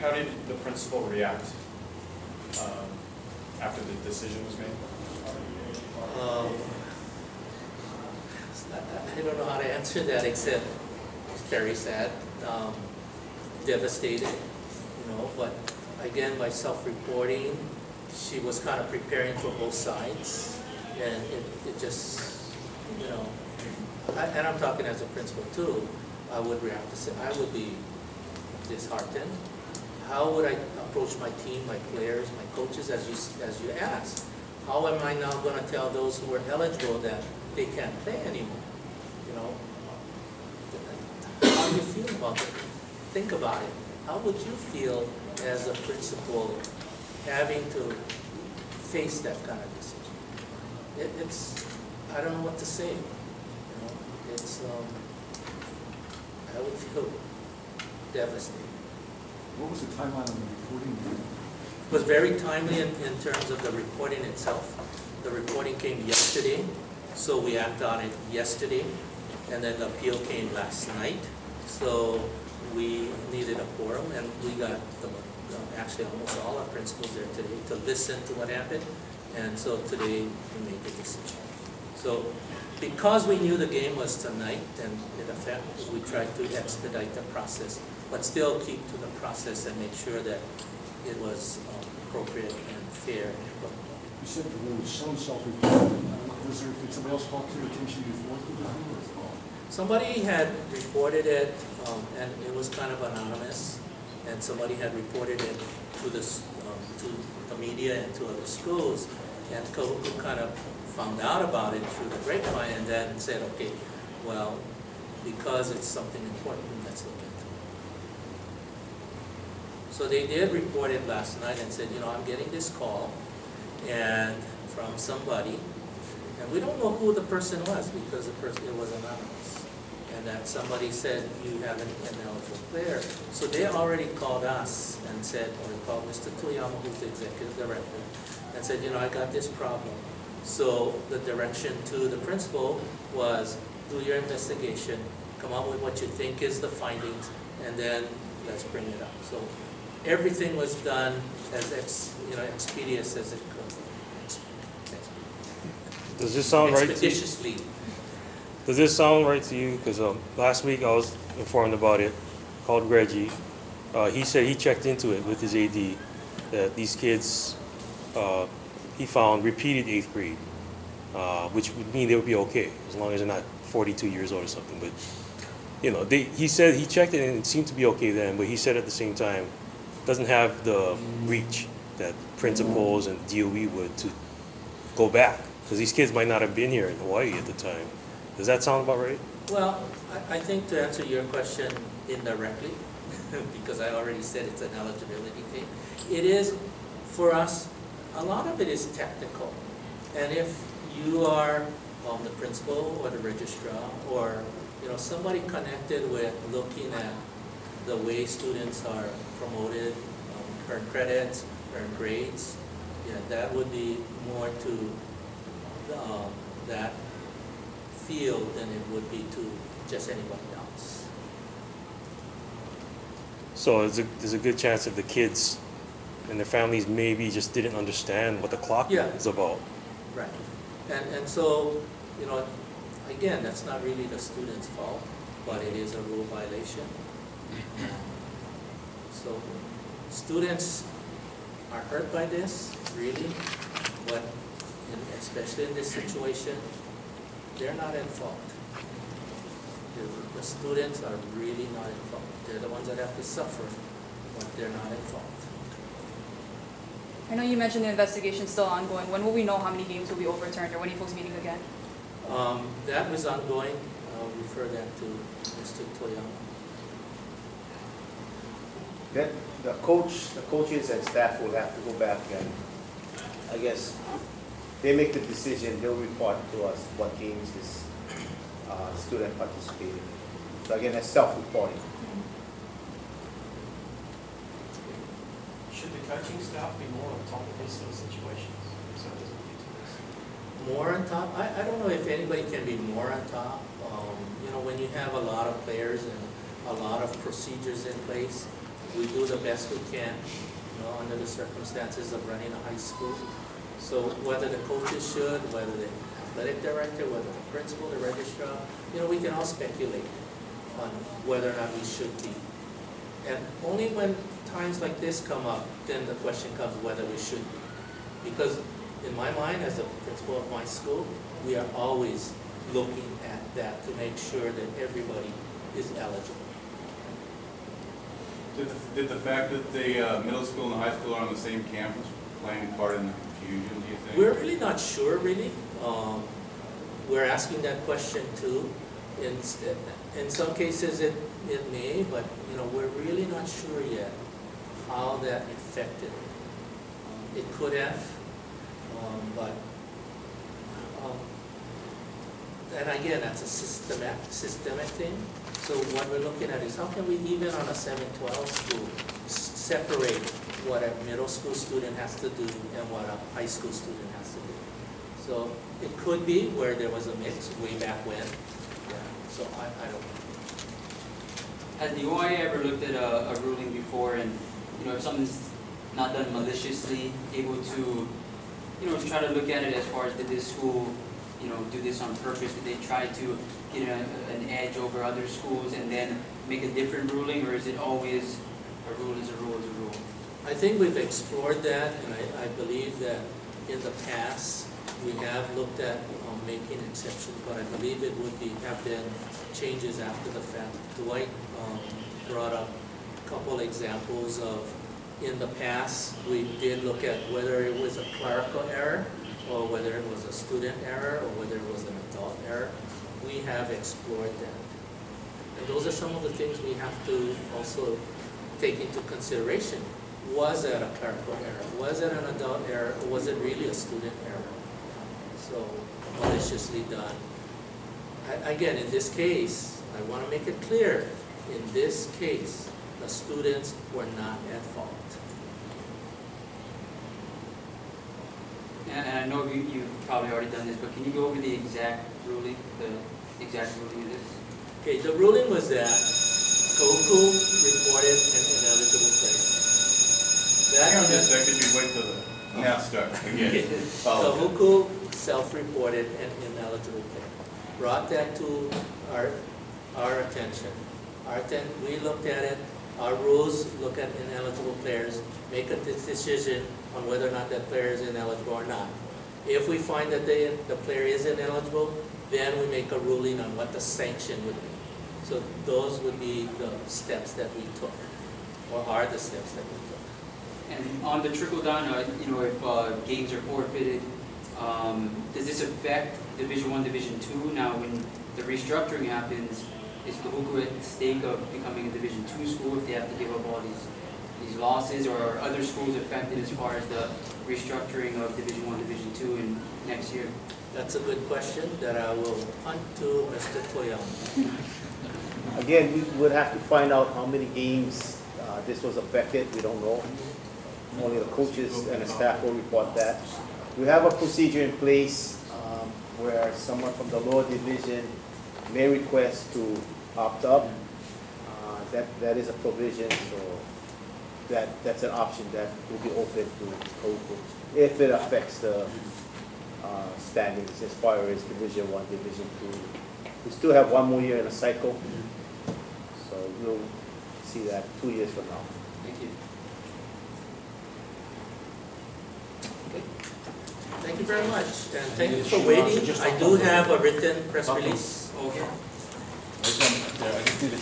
how did the principal react after the decision was made? I don't know how to answer that except very sad, devastated, but again, by self-reporting, she was kind of preparing for both sides, and it just, and I'm talking as a principal too, I would react to say, I would be disheartened. How would I approach my team, my players, my coaches, as you asked? How am I now going to tell those who are eligible that they can't play anymore? How do you feel about it? Think about it. How would you feel as a principal having to face that kind of decision? It's I don't know what to say. It's I would feel devastated. What was the timeline on the reporting? It was very timely in terms of the reporting itself. The reporting came yesterday, so we acted on it yesterday, and then the appeal came last night. So we needed a quorum, and we got actually almost all our principals there today to listen to what happened, and so today we made the decision. So because we knew the game was tonight, and in effect, we tried to expedite the process, but still keep to the process and make sure that it was appropriate and fair and equitable. You said there was some self-reporting. Did somebody else call to your attention before the decision? Somebody had reported it, and it was kind of anonymous, and somebody had reported it to the media and to other schools, and Kahuku kind of found out about it through the grapevine and then said, okay, well, because it's something important, let's look into it. So they did report it last night and said, I'm getting this call and from somebody, and we don't know who the person was because it was anonymous, and that somebody said you have an ineligible player. So they already called us and said, or they called Mr. Toyama, who's the executive director, and said, I got this problem. So the direction to the principal was, do your investigation, come up with what you think is the findings, and then let's bring it up. So everything was done as expeditious as it could. Does this sound right to you? Expeditiously. Does this sound right to you? Because last week I was informed about it, called Reggie. He said he checked into it with his AD, that these kids, he found repeated 8th grade, which would mean they would be okay, as long as they're not 42 years old or something. But, he said he checked it and it seemed to be okay then, but he said at the same time, doesn't have the reach that principals and DOE would to go back, because these kids might not have been here in Hawaii at the time. Does that sound about right? Well, I think to answer your question indirectly, because I already said it's an eligibility thing, it is, for us, a lot of it is technical. And if you are the principal or the registrar or somebody connected with looking at the way students are promoted, earn credits, earn grades, that would be more to that field than it would be to just anybody else. So there's a good chance that the kids and their families maybe just didn't understand what the clock is about. Right. And so, again, that's not really the student's fault, but it is a rule violation. So students are hurt by this, really, but especially in this situation, they're not at fault. The students are really not at fault. They're the ones that have to suffer, but they're not at fault. I know you mentioned the investigation is still ongoing. When will we know how many games will be overturned, or when are you folks meeting again? That was ongoing. I'll refer that to Mr. Toyama. Then the coaches and staff will have to go back and, I guess, they make the decision, they'll report to us what games this student participated in. So again, that's self-reporting. Should the coaching staff be more on top of these sort of situations so it doesn't lead to this? More on top? I don't know if anybody can be more on top. When you have a lot of players and a lot of procedures in place, We do the best we can, under the circumstances of running a high school. So whether the coaches should, whether the athletic director, whether the principal, the registrar, we can all speculate on whether or not we should be. And only when times like this come up, then the question comes whether we should be. Because in my mind, as a principal of my school, we are always looking at that to make sure that everybody is eligible. Did the fact that the middle school and the high school are on the same campus play any part in the confusion, do you think? We're really not sure, really. We're asking that question too. In some cases it may, but we're really not sure yet how that affected. It could have, and again, that's a systemic thing. So what we're looking at is how can we, even on a 7-12 school, separate what a middle school student has to do and what a high school student has to do. So it could be where there was a mix way back when. Yeah. So I don't know. Has the OIA ever looked at a ruling before, and if something's not done maliciously, able to try to look at it as far as did this school do this on purpose? Did they try to get an edge over other schools and then make a different ruling, or is it always a rule is a rule is a rule? I think we've explored that, and I believe that in the past we have looked at making exceptions, but I believe it would have been changes after the fact. Dwight brought up a couple examples of, in the past, we did look at whether it was a clerical error, or whether it was a student error, or whether it was an adult error. We have explored that. And those are some of the things we have to also take into consideration. Was it a clerical error? Was it an adult error? Or was it really a student error? So, maliciously done. Again, in this case, I want to make it clear, in this case, the students were not at fault. And I know you've probably already done this, but can you go over the exact ruling of this? Okay, the ruling was that Kahuku reported an ineligible player. Hang on just a second, you wait till the now start again. Kahuku self-reported an ineligible player. Brought that to our attention. We looked at it. Our rules look at ineligible players, make a decision on whether or not that player is ineligible or not. If we find that the player is ineligible, then we make a ruling on what the sanction would be. So those would be the steps that we took, or are the steps that we took. And on the trickle down, if games are forfeited, does this affect Division I, Division II? Now, when the restructuring happens, is Kahuku at stake of becoming a Division II school if they have to give up all these losses, or are other schools affected as far as the restructuring of Division I, Division II in next year? That's a good question that I will punt to Mr. Toyama. Again, we would have to find out how many games this was affected. We don't know. Only the coaches and the staff will report that. We have a procedure in place where someone from the lower division may request to opt up. That is a provision, so that's an option that will be open to Kahuku if it affects the standings as far as Division I, Division II. We still have one more year in a cycle, so we'll see that 2 years from now. Thank you. Thank you very much, and thank you for waiting. I do have a written press release. Okay. I just do the